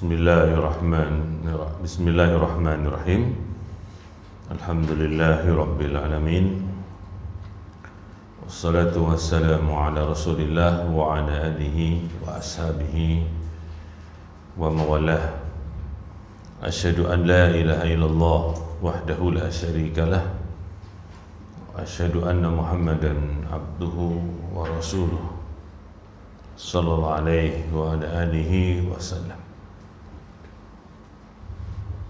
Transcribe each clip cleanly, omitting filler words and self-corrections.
Bismillahirrahmanirrahim. Alhamdulillahi rabbil alamin. Wassalatu wassalamu ala Rasulillah wa ala alihi wa ashabihi wa mawalah. Asyhadu an la ilaha illallah wahdahu la syarika lah. Wa asyhadu anna Muhammadan abduhu wa rasuluh. Sallallahu alaihi wa ala alihi wa sallam.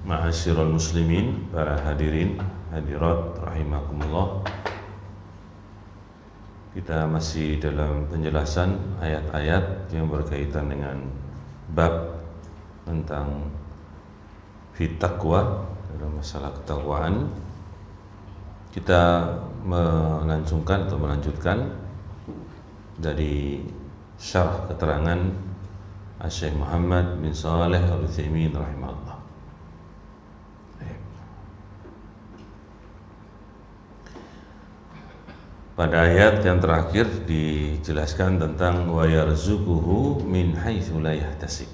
Ma'asyiral muslimin, para hadirin hadirat rahimakumullah. Kita masih dalam penjelasan ayat-ayat yang berkaitan dengan bab tentang taqwa, dalam masalah ketakwaan. Kita melanjutkan dari syarah keterangan Syekh Muhammad bin Shalih Al-Utsaimin rahimahullah. Pada ayat yang terakhir dijelaskan tentang wa yarzuquhu min haitsu la yahtasib.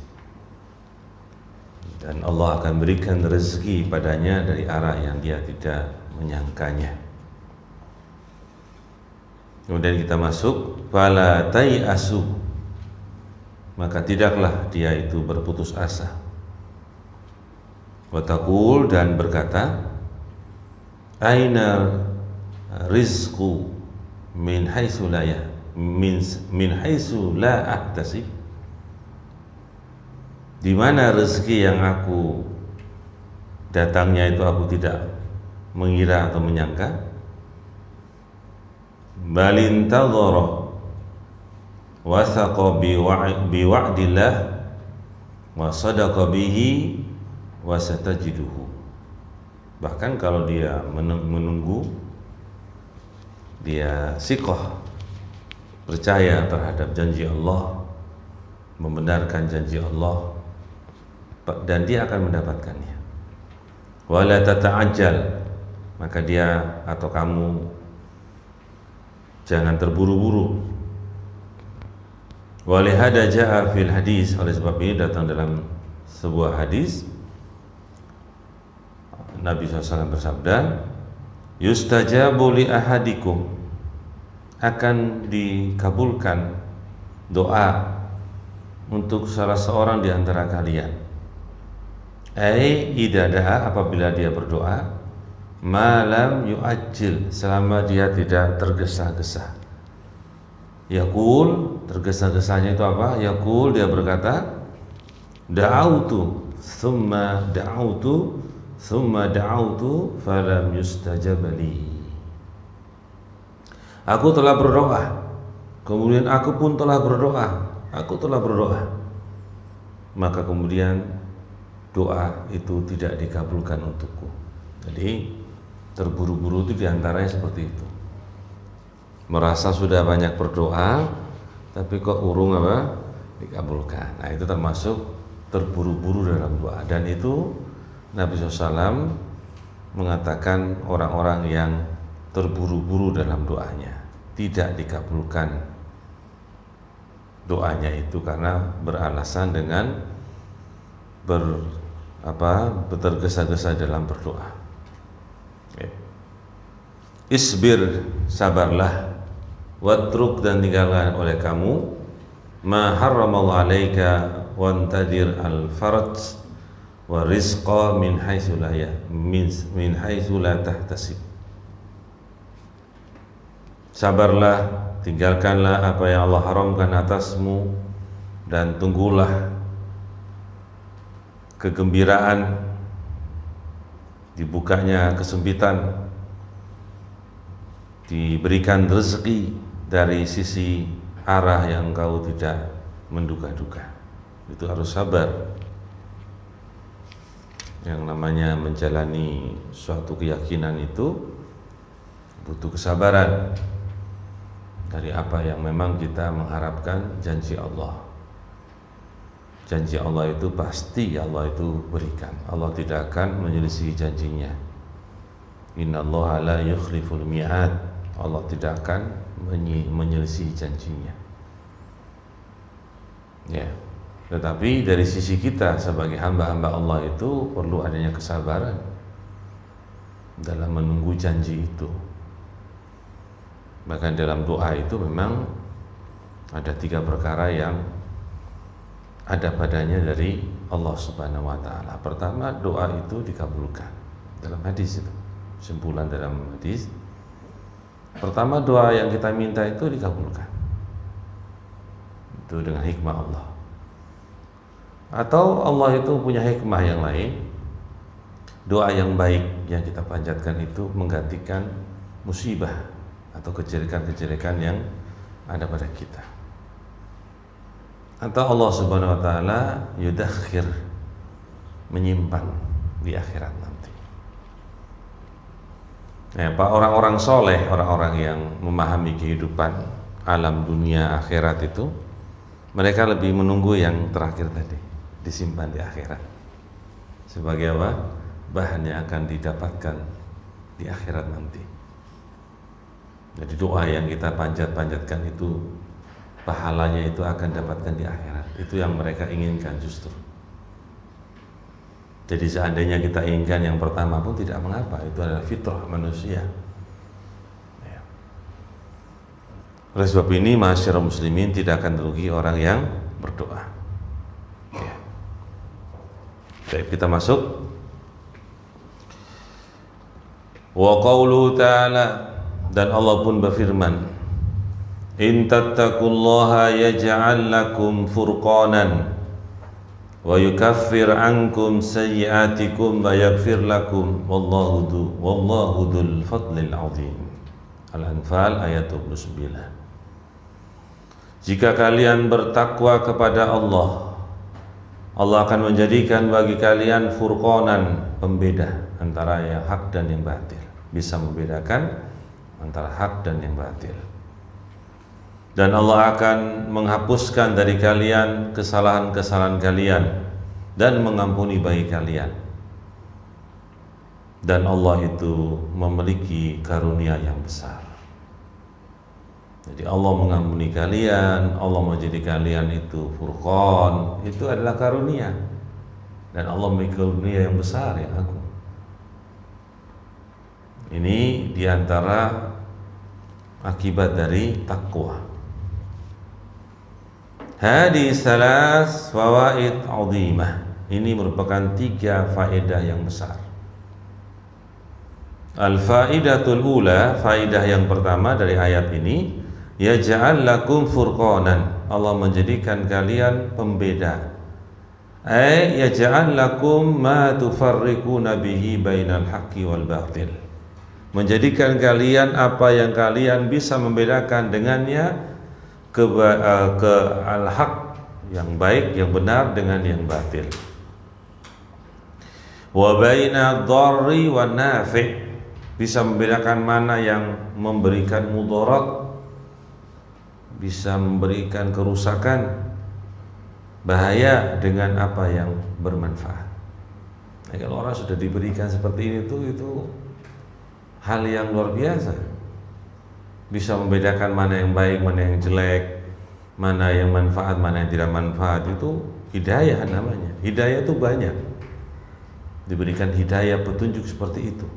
Dan Allah akan berikan rezeki padanya dari arah yang dia tidak menyangkanya. Kemudian kita masuk fala tai'asu, maka tidaklah dia itu berputus asa. Wa taqul, dan berkata, aina rizqu min haitsu la min haitsu la ahtasib. Di mana rezeki yang aku datangnya itu aku tidak mengira atau menyangka. Balin tadhara wasaqa bi wa'dillah wa sadaqa bihi wa satajiduhu. Bahkan kalau dia menunggu, dia siqah, percaya terhadap janji Allah, membenarkan janji Allah, dan dia akan mendapatkannya. Wala tata'ajjal, maka dia atau kamu jangan terburu-buru. Walihada ja'a fil hadis, oleh sebab ini datang dalam sebuah hadis Nabi SAW bersabda, yustajabu li ahadikum, akan dikabulkan doa untuk salah seorang di antara kalian. Ai idza da'a, apabila dia berdoa, malam yu'ajjil, selama dia tidak tergesa-gesa. Yaqul, tergesa-gesanya itu apa? Yaqul, dia berkata, da'autu thumma da'autu thumma da'autu falam yustajabali. Aku telah berdoa, kemudian aku pun telah berdoa, maka kemudian doa itu tidak dikabulkan untukku. Jadi terburu-buru itu diantaranya seperti itu. Merasa sudah banyak berdoa, tapi kok urung apa? Dikabulkan. Nah, itu termasuk terburu-buru dalam doa. Dan itu Nabi SAW mengatakan orang-orang yang terburu-buru dalam doanya tidak dikabulkan doanya itu karena beralasan dengan bertergesa-gesa dalam berdoa. Isbir, sabarlah, watruk, dan tinggalkan oleh kamu, ma harramallahu alaika wantadir al-faraj wa rizqa min haitsu la tahtasib. Sabarlah, tinggalkanlah apa yang Allah haramkan atasmu, dan tunggulah kegembiraan, dibukanya kesempitan, diberikan rezeki dari sisi arah yang engkau tidak menduga-duga. Itu harus sabar. Yang namanya menjalani suatu keyakinan itu butuh kesabaran dari apa yang memang kita mengharapkan janji Allah. Janji Allah itu pasti Allah itu berikan. Allah tidak akan menyelisihi janjinya. Innallaha la yukhliful mi'ad. Allah tidak akan menyelisihi janjinya. Ya. Tetapi dari sisi kita sebagai hamba-hamba Allah itu perlu adanya kesabaran dalam menunggu janji itu. Bahkan dalam doa itu memang ada 3 perkara yang ada padanya dari Allah Subhanahu wa taala. Pertama, doa itu dikabulkan. Dalam hadis itu, kesimpulan dalam hadis, pertama doa yang kita minta itu dikabulkan. Itu dengan hikmah Allah. Atau Allah itu punya hikmah yang lain. Doa yang baik yang kita panjatkan itu menggantikan musibah atau kejelekan-kejelekan yang ada pada kita. Atau Allah Subhanahu wa taala yudakhir, menyimpan di akhirat nanti. Ya, Pak, orang-orang soleh, orang-orang yang memahami kehidupan alam dunia akhirat itu, mereka lebih menunggu yang terakhir tadi, disimpan di akhirat. Sebagai apa? Bahan yang akan didapatkan di akhirat nanti. Jadi doa yang kita panjat-panjatkan itu, pahalanya itu akan dapatkan di akhirat. Itu yang mereka inginkan justru. Jadi seandainya kita inginkan yang pertama pun tidak mengapa, itu adalah fitrah manusia. Ya. Oleh sebab ini, ma'asyiral muslimin, tidak akan rugi orang yang berdoa. Ya. Baik, kita masuk. Wa qawluhu ta'ala, dan Allah pun berfirman, in tattaqullaha yaj'al lakum furqanan wa yukaffir ankum sayyi'atikum wa yaghfir lakum wallahu dzul fadlil 'adzim. Al-Anfal ayat 29. Jika kalian bertakwa kepada Allah, Allah akan menjadikan bagi kalian furqanan, pembeda antara yang hak dan yang batil, bisa membedakan antara hak dan yang batil. Dan Allah akan menghapuskan dari kalian kesalahan-kesalahan kalian dan mengampuni bagi kalian. Dan Allah itu memiliki karunia yang besar. Jadi Allah mengampuni kalian, Allah menjadi kalian itu furqan, itu adalah karunia. Dan Allah memiliki karunia yang besar, yang agung. Ini diantara akibat dari takwa. Hadis salas fawaid azimah. Ini merupakan 3 faedah yang besar. Al-faidatul ula, faedah yang pertama dari ayat ini, yaj'al lakum furqanan, Allah menjadikan kalian pembeda. Ay yaj'al lakum ma tufarriquna bihi bainal haqqi wal batil. Menjadikan kalian apa yang kalian bisa membedakan dengannya ke al-haq, yang baik, yang benar, dengan yang batil. Wa baina dharri wa nafi', bisa membedakan mana yang memberikan mudarat, bisa memberikan kerusakan, bahaya, dengan apa yang bermanfaat. Nah, kalau orang sudah diberikan seperti ini itu hal yang luar biasa. Bisa membedakan mana yang baik, mana yang jelek, mana yang manfaat, mana yang tidak manfaat. Itu hidayah namanya. Hidayah itu banyak. Diberikan hidayah, petunjuk seperti itu.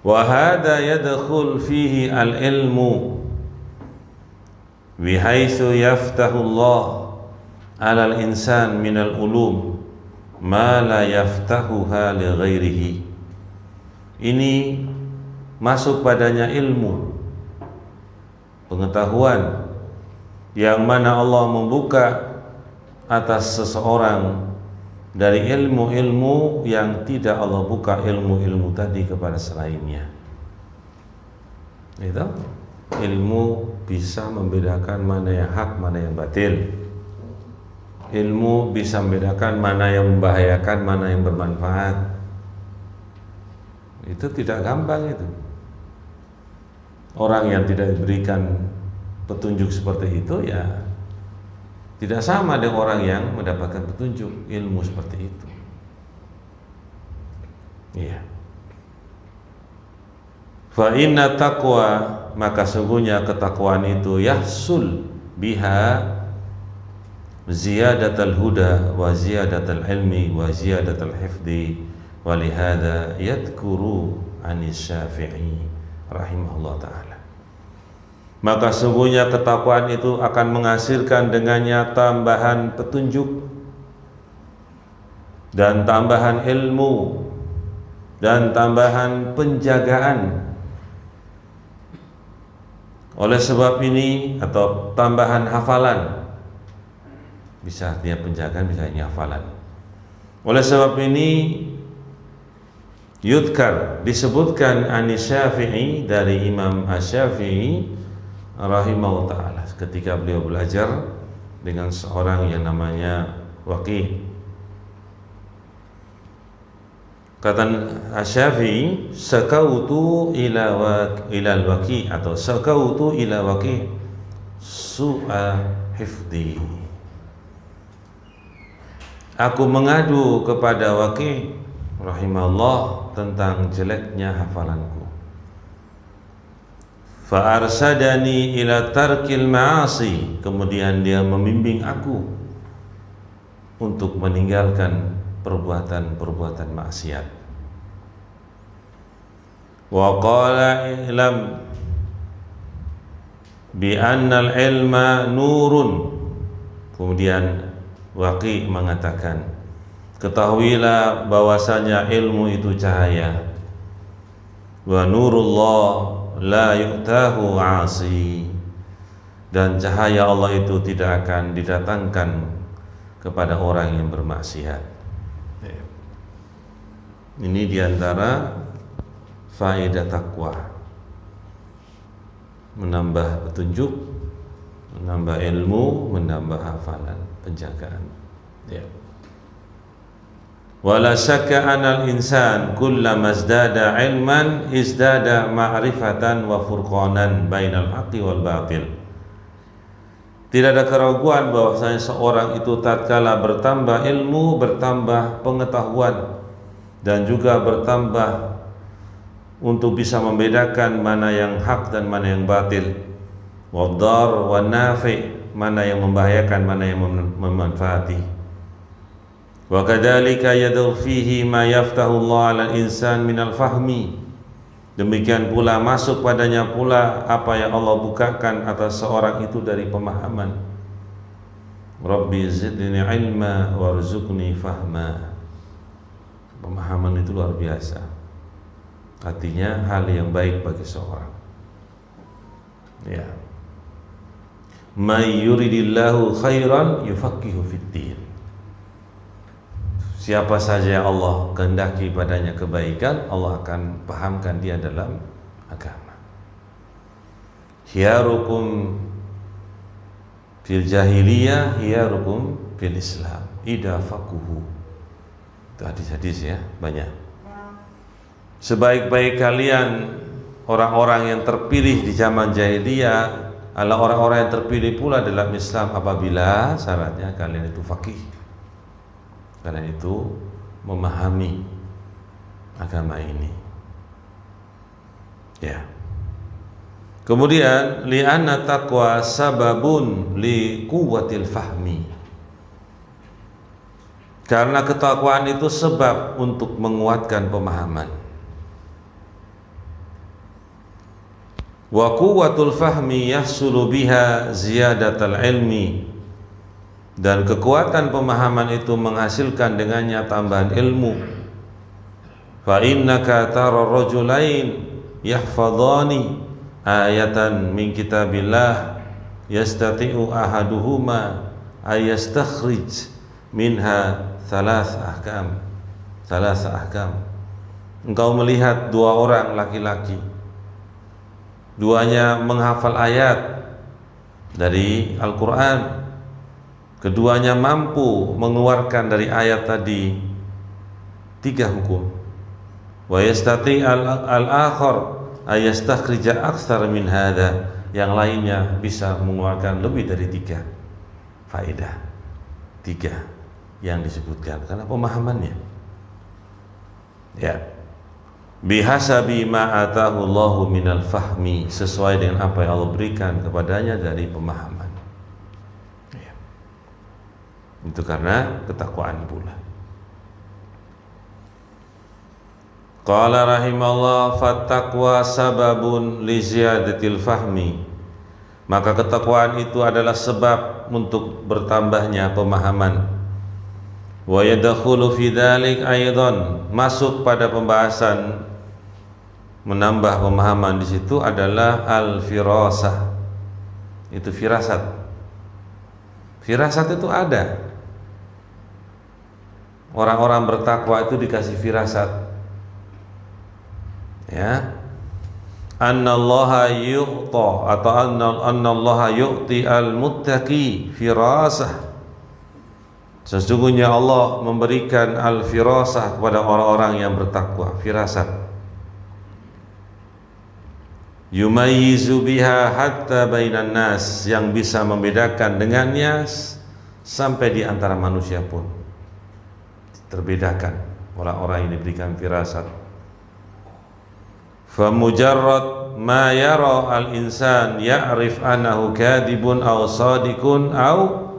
Wa hadza yadkhul fihi al-ilmu bihaitsu yaftahu Allah 'ala al-insan min al-ulum ma la yaftahuha li ghairihi. Ini masuk padanya ilmu, pengetahuan, yang mana Allah membuka atas seseorang dari ilmu-ilmu yang tidak Allah buka ilmu-ilmu tadi kepada selainnya. Itu ilmu bisa membedakan mana yang hak, mana yang batil. Ilmu bisa membedakan mana yang membahayakan, mana yang bermanfaat. Itu tidak gampang itu. Orang yang tidak diberikan petunjuk seperti itu, ya tidak sama dengan orang yang mendapatkan petunjuk ilmu seperti itu. Iya. Fa inna taqwa, maka sungguhnya ketakwaan itu yahsul biha, ziyadatal huda wa ziyadatal ilmi wa ziyadatal hifdi, wa lihadza yadhkuru anis Syafi'i rahimahullah ta'ala. Maka sesungguhnya ketakwaan itu akan menghasilkan dengannya tambahan petunjuk dan tambahan ilmu dan tambahan penjagaan. Oleh sebab ini, atau tambahan hafalan, bisa artinya penjagaan, bisa artinya hafalan. Oleh sebab ini yudkar, disebutkan anis Syafi'i, dari Imam Asy-Syafi'i rahimahullah ta'ala, ketika beliau belajar dengan seorang yang namanya Waqi'. Kata Asy-Syafi'i, sakautu ila al-Waqi', atau sakautu ila Waqi' su'a hifdi. Aku mengadu kepada Waqi' rahimahullah tentang jeleknya hafalanku. Fa arsadani ila tarkil ma'asi, kemudian dia membimbing aku untuk meninggalkan perbuatan-perbuatan maksiat. Wa qala ilam bi annal ilma nurun, kemudian Waqi' mengatakan, ketahuilah bahwasanya ilmu itu cahaya. Wa nurullah la yu'tahu 'asi, dan cahaya Allah itu tidak akan didatangkan kepada orang yang bermaksiat. Ini diantara faedah takwa, menambah petunjuk, menambah ilmu, menambah hafalan, penjagaan. Ya. Wala syakka anal insan kullama izdada ilman izdada ma'rifatan wa furqanan bainal haqqi wal batil. Tidak ada keraguan bahwasanya seorang itu tatkala bertambah ilmu, bertambah pengetahuan, dan juga bertambah untuk bisa membedakan mana yang hak dan mana yang batil, wadhar wa nafi', mana yang membahayakan, mana yang memanfaati. Wa kadzalika yadul fihi ma yaftahu Allah 'alal insan minal fahmi, demikian pula masuk padanya pula apa yang Allah bukakan atas seorang itu dari pemahaman. Rabbi zidni ilma warzuqni fahma. Pemahaman itu luar biasa, artinya hal yang baik bagi seorang. Ya. May yuridillahu khairan yufaqihu fiddin. Siapa saja Allah kehendaki padanya kebaikan, Allah akan pahamkan dia dalam agama. Khiyarukum fil jahiliyah, khiyarukum fil Islam idza faquhu. Itu hadis-hadis ya, banyak. Sebaik-baik kalian orang-orang yang terpilih di zaman jahiliyah adalah orang-orang yang terpilih pula dalam Islam apabila syaratnya kalian itu faqih, kalian itu memahami agama ini. Ya. Kemudian li'anna taqwa sababun li quwwatil fahmi, karena ketakwaan itu sebab untuk menguatkan pemahaman. Wa quwwatul fahmi yahsulu biha ziyadatal ilmi, dan kekuatan pemahaman itu menghasilkan dengannya tambahan ilmu. Fa innaka tara rajulain yahfadhani ayatan min kitabillah yastati'u ahaduhuma ayastakhrij minha thalath ahkam. Engkau melihat dua orang laki-laki, duanya menghafal ayat dari Al-Quran, keduanya mampu mengeluarkan dari ayat tadi 3 hukum. Wa yastati al-akhar ayastakhrija aktsar min hadza, yang lainnya bisa mengeluarkan lebih dari 3 faedah. 3 yang disebutkan karena pemahamannya. Ya. Bihasabi ma atahu Allahu minal fahmi, sesuai dengan apa yang Allah berikan kepadanya dari pemahaman. Ya. Itu karena ketakwaan pula. Qala rahimallah fattaqwa sababun li ziyadatil fahmi. Maka ketakwaan itu adalah sebab untuk bertambahnya pemahaman. Wa yadkhulu fi dzalik aidan, masuk pada pembahasan menambah pemahaman di situ adalah al-firasah. Itu firasat. Firasat itu ada. Orang-orang bertakwa itu dikasih firasat. Ya. Annallaha yu'ta atau annallaha yu'ti al-muttaqi firasah. Sesungguhnya Allah memberikan al-firasah kepada orang-orang yang bertakwa, firasat. Yumayyizu biha hatta bainan nas, yang bisa membedakan dengannya sampai di antara manusia pun terbedakan orang-orang yang diberikan firasat. Famujarrad ma yara al-insan ya'rif annahu kadibun aw sadiqun aw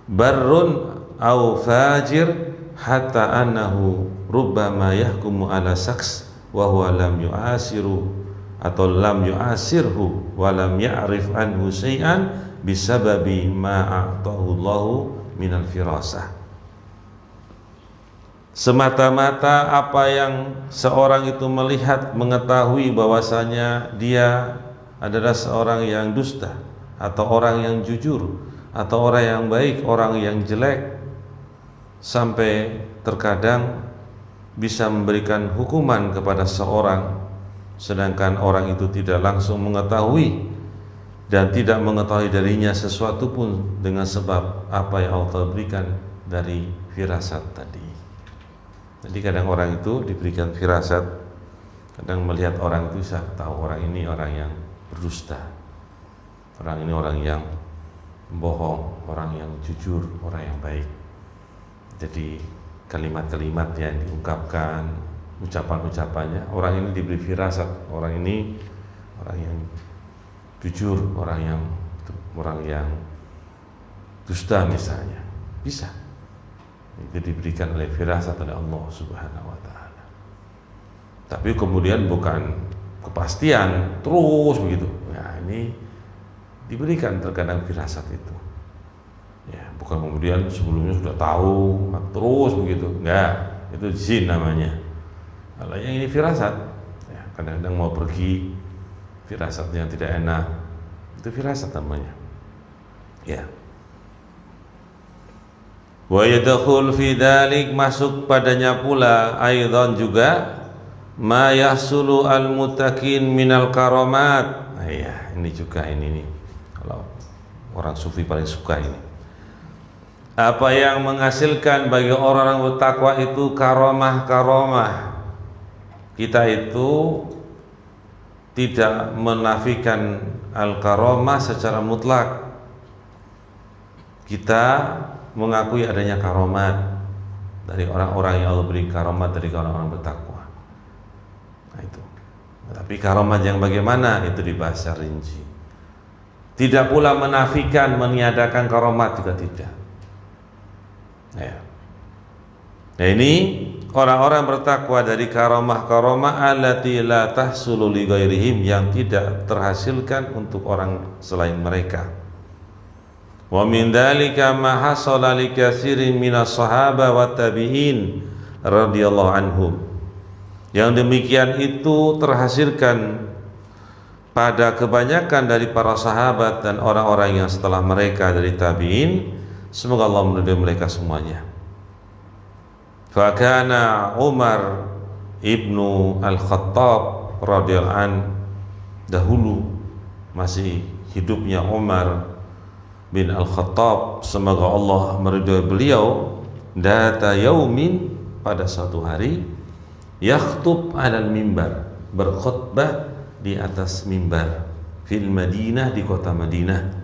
barrun aw fajir hatta annahu rubbama yahkumu ala saks wa huwa lam yu'asiru atau lam yu'asirhu wa lam ya'rif anhu syai'an bisababi ma a'tahu Allahu minal firasah. Semata-mata apa yang seorang itu melihat, mengetahui bahwasanya dia adalah seorang yang dusta atau orang yang jujur atau orang yang baik, orang yang jelek, sampai terkadang bisa memberikan hukuman kepada seorang sedangkan orang itu tidak langsung mengetahui dan tidak mengetahui darinya sesuatu pun dengan sebab apa yang Allah berikan dari firasat tadi. Jadi kadang orang itu diberikan firasat, kadang melihat orang itu bisa tahu orang ini orang yang berdusta, orang ini orang yang bohong, orang yang jujur, orang yang baik. Jadi kalimat-kalimat yang diungkapkan, ucapan-ucapannya, orang ini diberi firasat, orang ini orang yang jujur, orang yang dusta misalnya, bisa. Itu diberikan oleh firasat oleh Allah Subhanahu wa taala. Tapi kemudian bukan kepastian terus begitu. Nah, ini diberikan terkadang firasat itu. Ya, bukan kemudian sebelumnya sudah tahu terus begitu. Enggak, itu jin namanya. Kalau yang ini firasat, ya, kadang-kadang mau pergi, firasat yang tidak enak, itu firasat namanya. Ya. Wa yadkhul fi dzalik, masuk padanya pula aidan juga ma yahsulu al muttaqin minal karamat. Nah, ya, ini juga ini nih. Kalau orang sufi paling suka ini. Apa yang menghasilkan bagi orang-orang bertakwa itu karamah-karamah. Kita itu tidak menafikan al-karamah secara mutlak. Kita mengakui adanya karomat dari orang-orang yang Allah beri karomat dari orang-orang bertakwa. Nah itu. Tapi karomat yang bagaimana itu dibahas secara rinci. Tidak pula menafikan, meniadakan karomat juga tidak. Nah ini orang-orang bertakwa dari karomah-karomah allati la tahsulu li ghairihim, yang tidak terhasilkan untuk orang selain mereka. Wa min dzalika ma hasala li katsirin minas sahaba wa tabi'in radhiyallahu anhum. Yang demikian itu terhasilkan pada kebanyakan dari para sahabat dan orang-orang yang setelah mereka dari tabi'in, semoga Allah meridhai mereka semuanya. Fa kana Umar ibnu Al-Khattab radhiyallahu an, dahulu masih hidupnya Umar bin Al-Khattab, semoga Allah meridhai beliau, data yaumin, pada suatu hari, yakhtub alal mimbar, berkhutbah di atas mimbar, fil Madinah, di kota Madinah.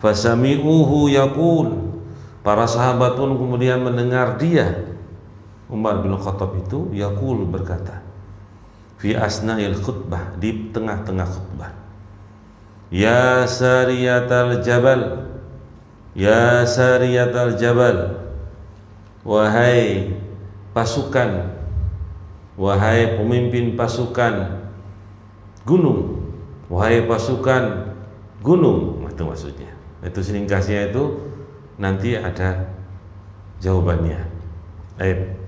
Fasami'uhu yaqul, para sahabat pun kemudian mendengar dia, Umar bin Khattab itu, yaqul, berkata, fi asna'il khutbah, di tengah-tengah khutbah, ya sariyatal jabal, Ya sariyatal jabal, wahai pasukan, wahai pemimpin pasukan gunung, wahai pasukan gunung. Itu maksudnya. Itu ringkasnya itu nanti ada jawabannya. Baik.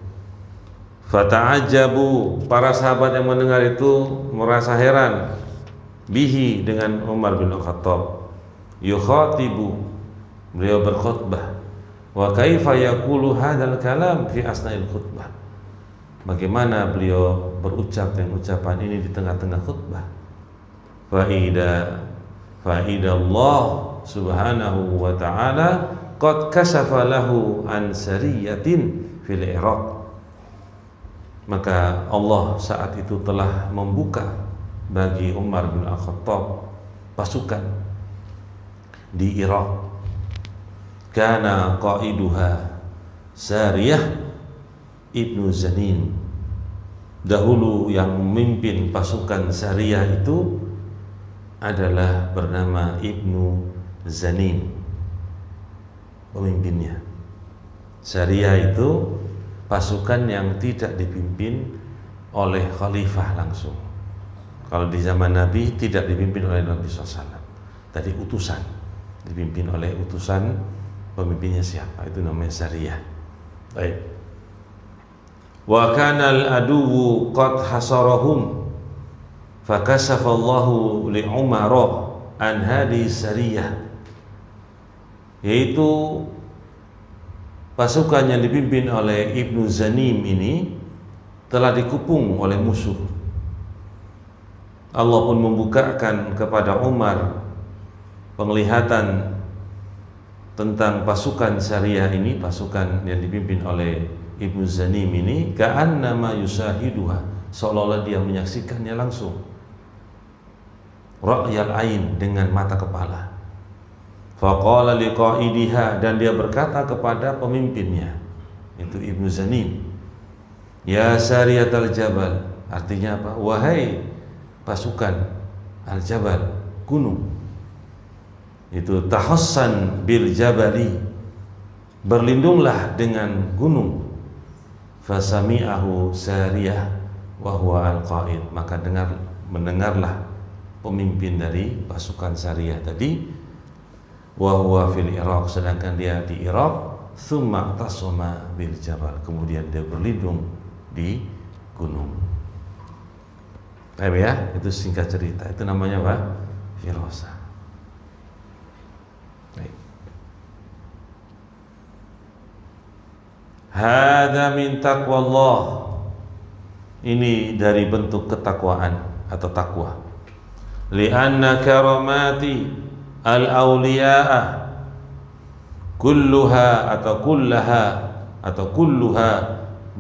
Fata'ajabu, para sahabat yang mendengar itu merasa heran bihi, dengan Umar bin Khattab. Yukhatibu, beliau berkhutbah. Wa kaifa yaqulu hadzal kalam fi asna'il khutbah. Bagaimana beliau berucap dengan ucapan ini di tengah-tengah khutbah. Fa'ida Allah subhanahu wa ta'ala qad kasafa lahu an sariyatin fil Iraq. Maka Allah saat itu telah membuka bagi Umar bin Khattab pasukan di Irak. Kana qaiduha Sariyah ibnu Zanin. Dahulu yang memimpin pasukan Sariyah itu adalah bernama Ibnu Zanin, pemimpinnya. Sariyah itu pasukan yang tidak dipimpin oleh khalifah langsung. Kalau di zaman Nabi tidak dipimpin oleh Nabi SAW. Tadi utusan, dipimpin oleh utusan, pemimpinnya siapa? Itu namanya Sariyah. Baik. Wa kana al-aduwu qad hasarahum fakashafallahu li Umar an hadi Sariyah. Yaitu pasukan yang dipimpin oleh Ibnu Zanim ini telah dikepung oleh musuh. Allah pun membukakan kepada Umar penglihatan tentang pasukan Sariyah ini, pasukan yang dipimpin oleh Ibnu Zanim ini, ka'annama yusahiduha, seolah-olah dia menyaksikannya langsung, ra'yal ain, dengan mata kepala. Faqala liqaidiha, dan dia berkata kepada pemimpinnya, itu Ibnu Zanim, ya sariyatal jabal, artinya apa? Wahai pasukan al-jabal, gunung. Itu tahassan bil jabali, berlindunglah dengan gunung. Fasami'ahu Sariyah wa huwa al-qaid, maka mendengarlah pemimpin dari pasukan Sariyah tadi, wa huwa fil Iraq, sedangkan dia di Irak. Tsumma tasama bil jabal, kemudian dia berlindung di gunung. Paham ya? Itu singkat cerita. Itu namanya apa? Firasa. Baik. Hada min taqwallah. Ini dari bentuk ketakwaan atau takwa. Li'anna karamati al-awliya'ah kulluha atau kulluha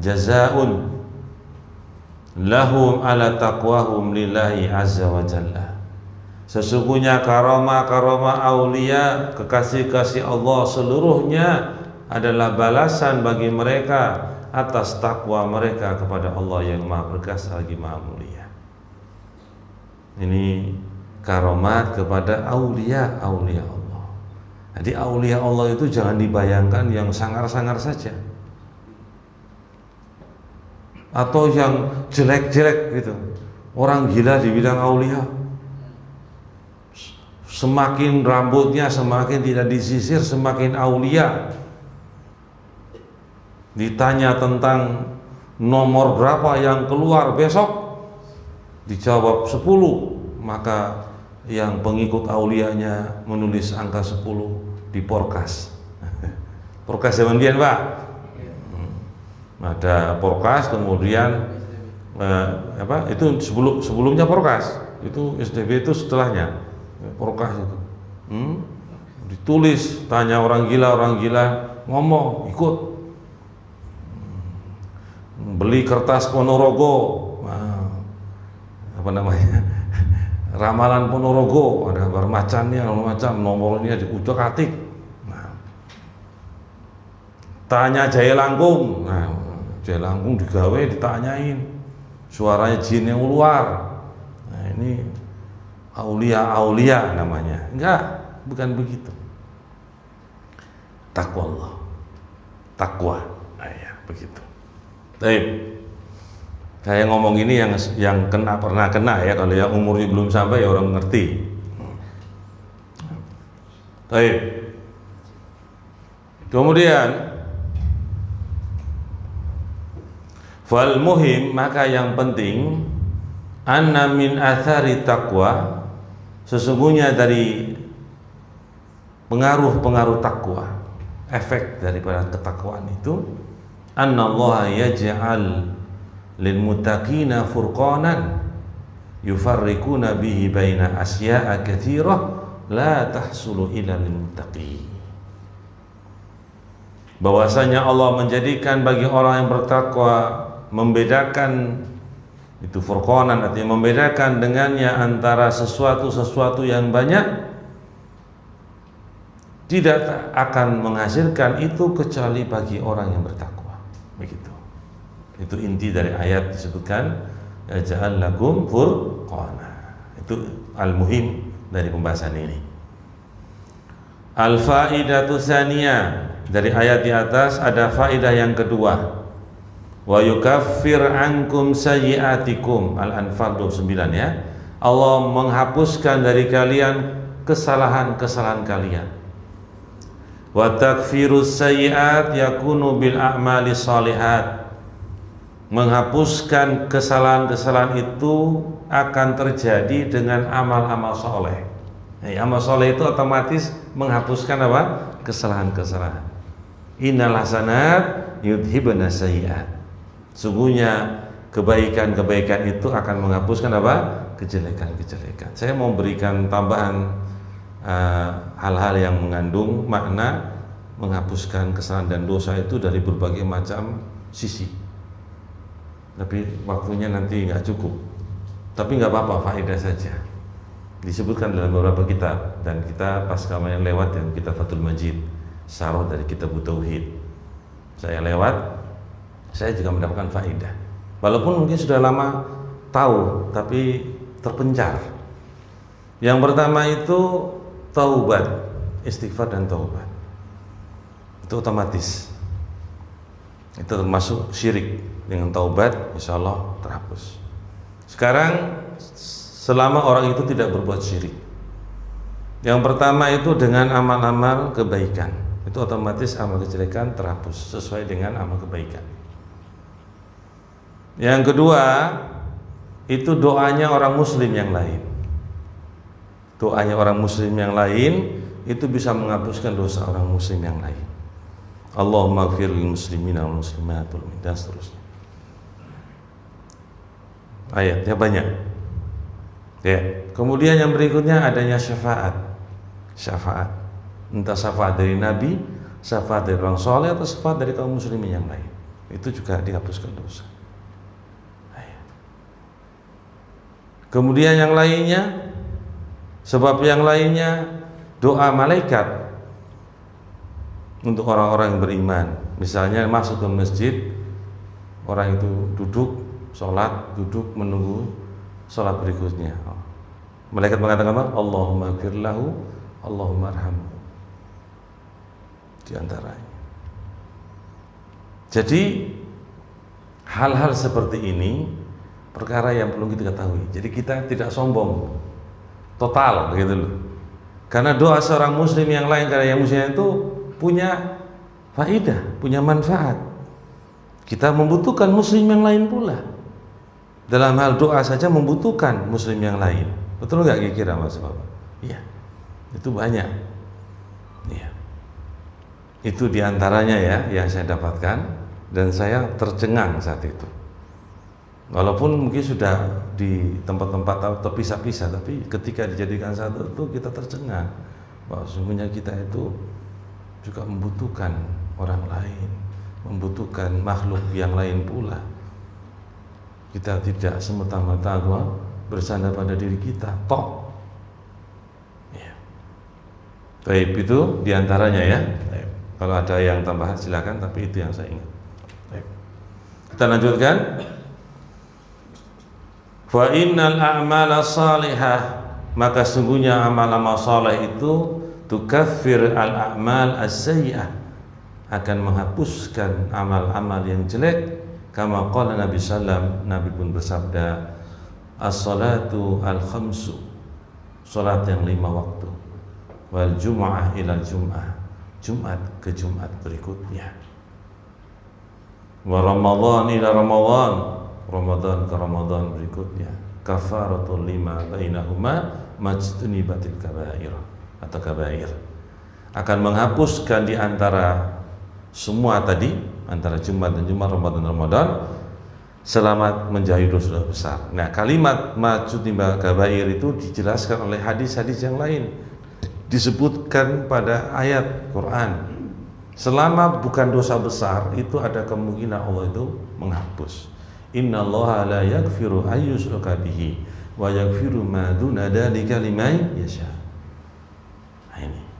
jazaa'un lahum ala taqwahum lillahi azza wa jalla. Sesungguhnya karomah-karomah aulia, kekasih-kasih Allah, seluruhnya adalah balasan bagi mereka atas takwa mereka kepada Allah yang Maha Perkasa lagi Maha Mulia. Ini karomat kepada aulia Allah. Jadi aulia Allah itu jangan dibayangkan yang sangar-sangar saja, atau yang jelek-jelek gitu. Orang gila dibilang aulia, semakin rambutnya semakin tidak disisir semakin aulia. Ditanya tentang nomor berapa yang keluar besok, dijawab 10, maka yang pengikut aulianya menulis angka 10 di porkas. Porkas zaman biyen, Pak. Ada porkas, kemudian itu sebelumnya porkas, itu SDB itu setelahnya porkas itu. Ditulis, tanya orang gila ngomong ikut. Beli kertas Ponorogo, apa namanya, ramalan Ponorogo, ada bermacamnya, nomornya diutak-atik. Tanya Jaya Langkung, Jaya Langkung digawe ditanyain, suaranya jin yang keluar. Nah, ini aulia namanya. Enggak, bukan begitu. takwa Allah. Takwa. Nah, ya, begitu. Baik. Saya ngomong ini yang pernah kena ya, kalau yang umurnya belum sampai ya orang ngerti. Baik. Kemudian fal muhim, maka yang penting, anna min athari taqwa, sesungguhnya dari pengaruh-pengaruh takwa, efek daripada ketakwaan itu, annallaha yaj'al lil muttaqina furqanan yufarriquna bihi baina asya'a katsirah la tahsulu illa lil muttaqin. Bahwasanya Allah menjadikan bagi orang yang bertakwa, membedakan itu furqanan, artinya membedakan dengannya antara sesuatu yang banyak, tidak akan menghasilkan itu kecuali bagi orang yang bertakwa. Begitu. Itu inti dari ayat disebutkan ja'al lakum furqana. Itu al-muhim dari pembahasan ini. Al-faidatu tsaniyah, dari ayat di atas ada faedah yang kedua. Wa yukaffir ankum sayyi'atikum, Al-Anfal 29 ya. Allah menghapuskan dari kalian kesalahan-kesalahan kalian. Wa takfirus sayyi'at yakunu bil a'mali shalihat. Menghapuskan kesalahan-kesalahan itu akan terjadi dengan amal-amal soleh. Amal soleh itu otomatis menghapuskan apa? Kesalahan-kesalahan. Innal hasanat yudhibna sayyi'at. Sungguhnya kebaikan-kebaikan itu akan menghapuskan apa? Kejelekan-kejelekan. Saya mau berikan tambahan hal-hal yang mengandung makna menghapuskan kesalahan dan dosa itu dari berbagai macam sisi. Tapi waktunya nanti nggak cukup. Tapi nggak apa-apa, faedah saja. Disebutkan dalam beberapa kitab, dan kita pas kemarin lewat yang kitab Fathul Majid, syarah dari kitab Tauhid. Saya lewat, saya juga mendapatkan faedah. Walaupun mungkin sudah lama tahu, tapi terpencar. Yang pertama itu taubat, istighfar dan taubat. Itu otomatis. Itu termasuk syirik. Dengan taubat insya Allah terhapus. Sekarang selama orang itu tidak berbuat syirik, yang pertama itu dengan amal-amal kebaikan, itu otomatis amal kejelekan terhapus sesuai dengan amal kebaikan. Yang kedua itu doanya orang muslim yang lain. Doanya orang muslim yang lain itu bisa menghapuskan dosa orang muslim yang lain. Allahumma ighfir lil muslimina wal muslimat dan seterusnya. Ayatnya banyak. Ya. Kemudian yang berikutnya adanya syafaat. Syafaat. Entah syafaat dari Nabi, syafaat dari orang soleh, atau syafaat dari kaum muslimin yang lain. Itu juga dihapuskan dosa. Kemudian yang lainnya, sebab yang lainnya doa malaikat untuk orang-orang yang beriman. Misalnya masuk ke masjid, orang itu duduk sholat, duduk menunggu sholat berikutnya. Malaikat mengatakan apa? Allahumma ighfir lahu, Allahumma arhamhu. Di antaranya. Jadi hal-hal seperti ini perkara yang perlu kita ketahui. Jadi kita tidak sombong total begitu loh. Karena doa seorang muslim yang lain, karena yang muslim itu punya faidah, punya manfaat. Kita membutuhkan muslim yang lain pula. Dalam hal doa saja membutuhkan muslim yang lain. Betul nggak kira-kira Mas Bapak? Iya. Itu banyak. Iya. Itu diantaranya ya yang saya dapatkan, dan saya tercengang saat itu. Walaupun mungkin sudah di tempat-tempat terpisah-pisah, tapi ketika dijadikan satu itu kita tercengang bahwa sesungguhnya kita itu juga membutuhkan orang lain, membutuhkan makhluk yang lain pula. Kita tidak semata-mata bersandar pada diri kita, toh. Ya. Baik, itu diantaranya ya. Baik. Kalau ada yang tambahan silakan, tapi itu yang saya ingat. Baik. Kita lanjutkan. Fa innal a'mala salihah, maka sungguhnya amal-amal saleh itu tukaffir al-a'mal as-sayyi'ah, akan menghapuskan amal-amal yang jelek. Kama qala Nabi sallam, Nabi pun bersabda, as-salatu al-khamsu, salat yang 5 waktu, wal jum'ah ila jum'ah, Jumat ke Jumat berikutnya, wa Ramadan ila Ramadan, Ramadan ke Ramadan berikutnya, kafaratul lima bainahuma majtunibatil kabair atau kabair, akan menghapuskan di antara semua tadi, antara Jumat dan Jumat, Ramadan dan Ramadan, selamat menjauhi dosa besar. Nah, kalimat majtunibatil kabair itu dijelaskan oleh hadis-hadis yang lain, disebutkan pada ayat Quran. Selama bukan dosa besar, itu ada kemungkinan Allah itu menghapus. Innallaha la yaghfiru ayyushraka bihi wa yaghfiru ma duna dzalika liman yasha.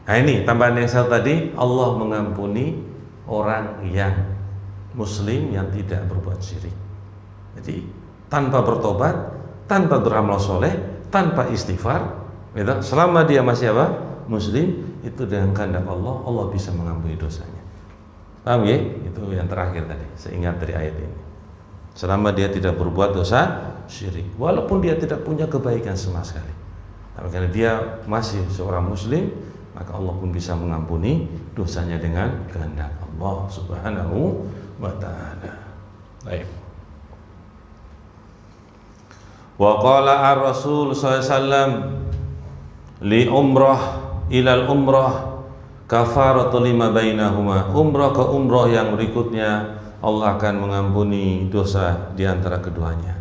Nah ini tambahan yang satu tadi, Allah mengampuni orang yang muslim yang tidak berbuat syirik. Jadi tanpa bertobat, tanpa beramal soleh, tanpa istighfar, gitu, selama dia masih apa? Muslim, itu dengan kehendak Allah, Allah bisa mengampuni dosanya. Paham ya? Itu yang terakhir tadi, seingat dari ayat ini. Selama dia tidak berbuat dosa syirik, walaupun dia tidak punya kebaikan sama sekali, tapi karena dia masih seorang muslim, maka Allah pun bisa mengampuni dosanya dengan kehendak Allah Subhanahu wa ta'ala. Baik. Wa qala ar-rasul sallallahu alaihi wasallam li umrah ilal umrah kafaratul lima bainahuma. Umrah ke umrah yang berikutnya Allah akan mengampuni dosa di antara keduanya.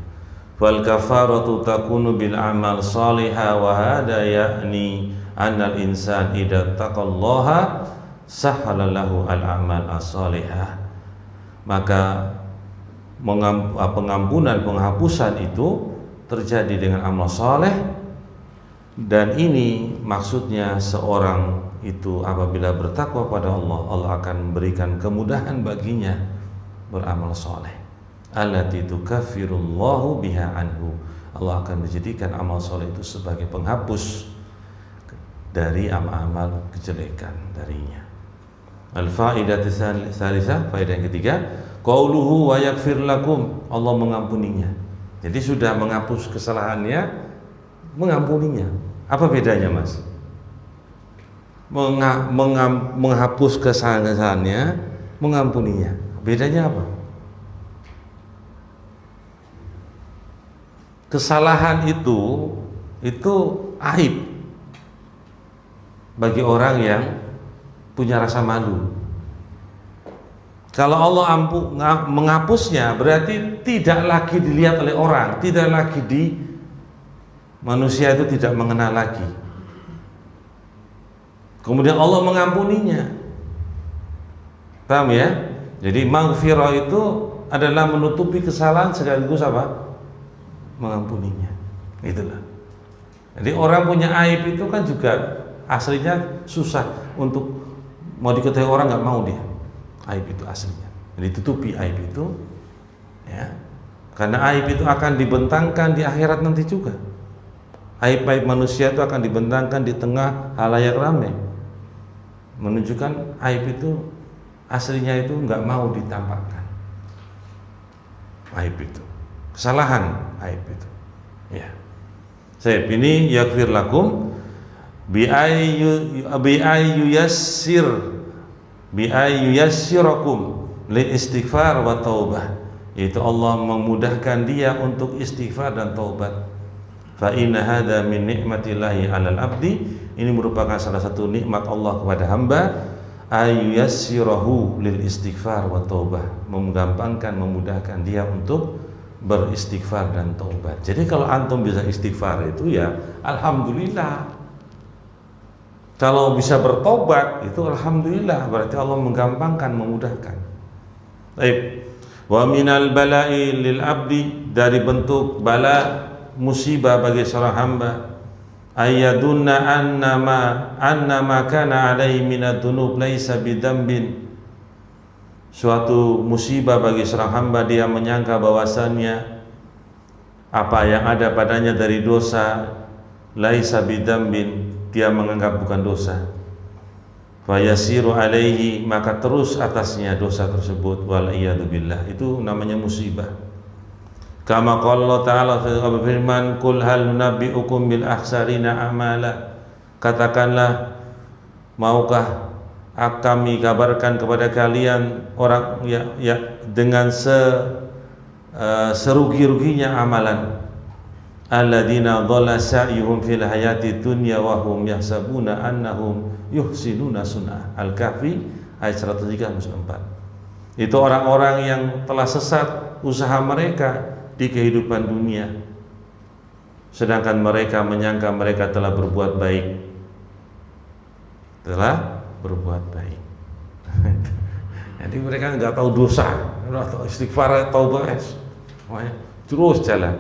Wal kafaratu takunu bil amal salihah wa hada ya'ni annal insan idza taqallaha sahhalallahu al amal as-salihah. Maka pengampunan, penghapusan itu terjadi dengan amal saleh, dan ini maksudnya seorang itu apabila bertakwa pada Allah, Allah akan memberikan kemudahan baginya beramal soleh. Allati tukaffirullahu biha anhu. Allah akan menjadikan amal soleh itu sebagai penghapus dari amal-amal kejelekan darinya. Al-faidatu tsalisah, faedah yang ketiga, qauluhu wa yaghfir lakum, Allah mengampuninya. Jadi sudah menghapus kesalahannya, mengampuninya. Apa bedanya, Mas? Menghapus kesalahannya, mengampuninya. Bedanya apa? Kesalahan itu aib bagi orang yang punya rasa malu. Kalau Allah menghapusnya, berarti tidak lagi dilihat oleh orang, tidak lagi manusia itu tidak mengenal lagi. Kemudian Allah mengampuninya. Paham ya? Jadi maghfirah itu adalah menutupi kesalahan sekaligus apa? Mengampuninya. Itulah. Jadi orang punya aib itu kan juga aslinya susah untuk mau diketahui orang, nggak mau dia. Aib itu aslinya. Jadi tutupi aib itu, ya. Karena aib itu akan dibentangkan di akhirat nanti juga. Aib-aib manusia itu akan dibentangkan di tengah halayak ramai, menunjukkan aib itu aslinya itu nggak mau ditampakkan. Aib itu, kesalahan aib itu, ya. Saya ini yaghfir lakum bi ayyu yassirakum lil istighfar wa taubah, yaitu Allah memudahkan dia untuk istighfar dan taubat. Fa inna hadza min nikmatillahi 'alal 'abdi, ini merupakan salah satu nikmat Allah kepada hamba, ayyuyassirahu lil istighfar wa taubah, menggampangkan, memudahkan dia untuk beristighfar dan taubat. Jadi kalau antum bisa istighfar itu ya alhamdulillah. Kalau bisa bertobat itu alhamdulillah, berarti Allah menggampangkan, memudahkan. Baik. Wa minal bala'i lil 'abdi, dari bentuk bala, musibah bagi seorang hamba, ayyadunna annama kana alaihi minad dunub laisa bidambin. Suatu musibah bagi seorang hamba, dia menyangka bahwasannya apa yang ada padanya dari dosa, laisa bidambin, dia menganggap bukan dosa. fayasiru alaihi, maka terus atasnya dosa tersebut, wal iyadu billah, itu namanya musibah. Kama qala Allah Ta'ala firman, qul hal nunabbi'ukum bil akhsarina a'mala, katakanlah, maukah kami kabarkan kepada kalian orang ya dengan serugi-ruginya amalan, alladzina dhalla sa'yuhum fil hayati dunya wa hum yahsabuna annahum yuhsinuna sun'a. Al-Kahfi ayat 103-104. Itu orang-orang yang telah sesat usaha mereka di kehidupan dunia, sedangkan mereka menyangka mereka telah berbuat baik. Jadi mereka nggak tahu dosa, nggak tahu istighfar, taubat, terus jalan,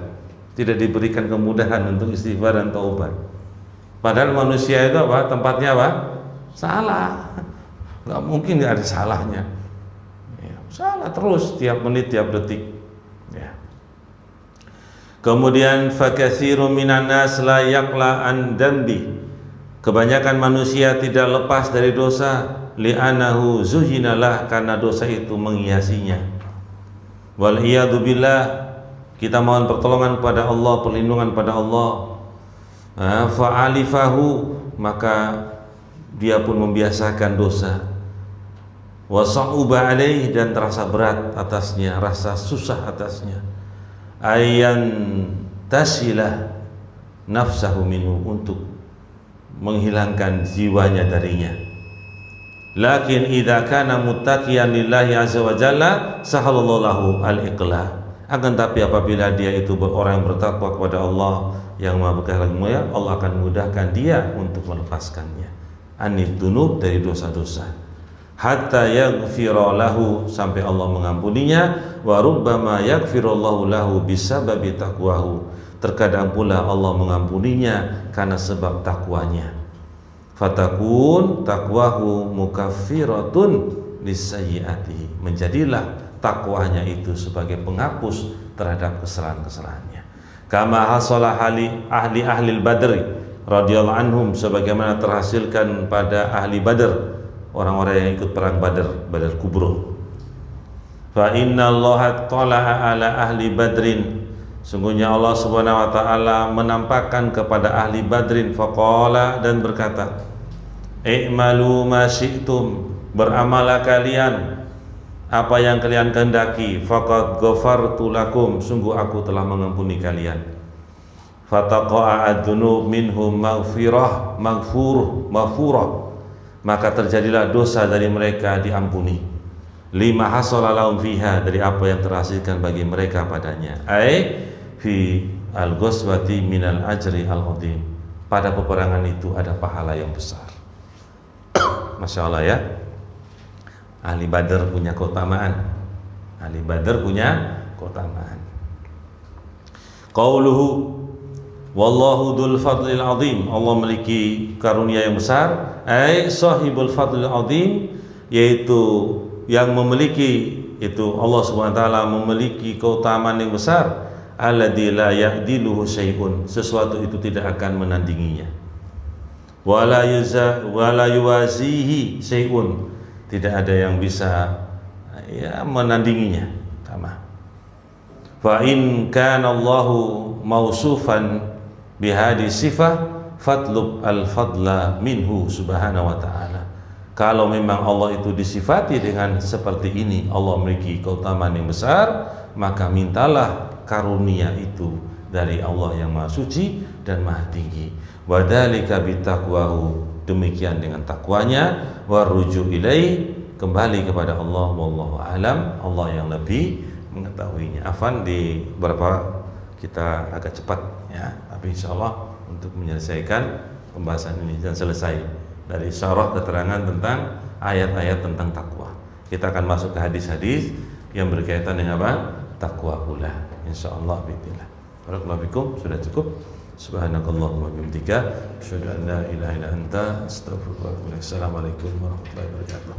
tidak diberikan kemudahan untuk istighfar dan taubat. Padahal manusia itu apa? Tempatnya apa? Salah. Nggak mungkin nggak ada salahnya. Ya, salah terus, tiap menit, tiap detik. Ya. Kemudian fakatsiru minan nas la yaqla an dambi. Kebanyakan manusia tidak lepas dari dosa, li'anahu zuhinalah, karena dosa itu menghiasinya. Wal iyadu billah, kita mohon pertolongan pada Allah, perlindungan pada Allah. Fa'alifahu, maka dia pun membiasakan dosa. Wa sa'uba alaih, dan terasa berat atasnya, rasa susah atasnya. Ayyan tasilah nafsahu minhu, untuk menghilangkan jiwanya darinya. Lakin idza kana muttaqiyan lillahi azza wa jalla sahalallahu lahu al-iqla. Akan tapi apabila dia itu orang yang bertakwa kepada Allah yang Maha Berkahi lagi mulia, Allah akan memudahkan dia untuk melepaskannya anid dunub, dari dosa-dosa, hatta yaghfira lahu, sampai Allah mengampuninya. Wa rubbama yaghfirullahu lahu bisababi taqwahu, terkadang pula Allah mengampuninya karena sebab takwanya. Fatakun takwahu mukaffiratun lisayyi'atihi, menjadilah takwanya itu sebagai penghapus terhadap kesalahan-kesalahannya. Kama hasala ahli badri radhiyallahu anhum, sebagaimana terhasilkan pada ahli Badr, orang-orang yang ikut perang Badr Kubro. Fa inna Allah tala'a ala ahli badrin, sungguhnya Allah Subhanahu wa taala menampakkan kepada ahli Badrin, faqala, dan berkata, i'malu ma syi'tum, beramalah kalian apa yang kalian kehendaki, faqad ghafartu lakum, sungguh aku telah mengampuni kalian. Fataqa'a ad-dunub minhum maghfurah, maka terjadilah dosa dari mereka diampuni. Lima hasala lahum fiha, dari apa yang terhasilkan bagi mereka padanya, fi al-ghazwati minal ajri al-azim, pada peperangan itu ada pahala yang besar. Masya Allah ya, ahli Badr punya keutamaan, ahli Badr punya keutamaan. Qauluhu wallahu dzul fadlil azim, Allah memiliki karunia yang besar, sahibul fadlil azim, yaitu yang memiliki itu Allah Subhanahu wa taala memiliki keutamaan yang besar. Alladzi la ya'diluhu syai'un, sesuatu itu tidak akan menandinginya. Wala yuwazihi syai'un, tidak ada yang bisa menandinginya. Sama. Fa in kana Allahu mausufan bihadi sifah fatlub al-fadla minhu subhanahu wa ta'ala. Kalau memang Allah itu disifati dengan seperti ini, Allah memiliki keutamaan yang besar, maka mintalah karunia itu dari Allah yang Maha Suci dan Maha Tinggi. Wadzalika bitaqwahu, demikian dengan takwanya, waruju ilaih, kembali kepada Allah, wallahu alam, Allah yang lebih mengetahuinya. Afan di beberapa kita agak cepat ya, tapi insyaallah untuk menyelesaikan pembahasan ini dan selesai dari syarah keterangan tentang ayat-ayat tentang takwa. Kita akan masuk ke hadis-hadis yang berkaitan dengan apa? Takwa pula. Insyaallah bismillah. Barakallahu fikum, sudah cukup. Subhanakallahumma wa bihamdika, asyhadu an la ilaha illa anta, astaghfiruka wa atubu ilaik. Assalamualaikum warahmatullahi wabarakatuh.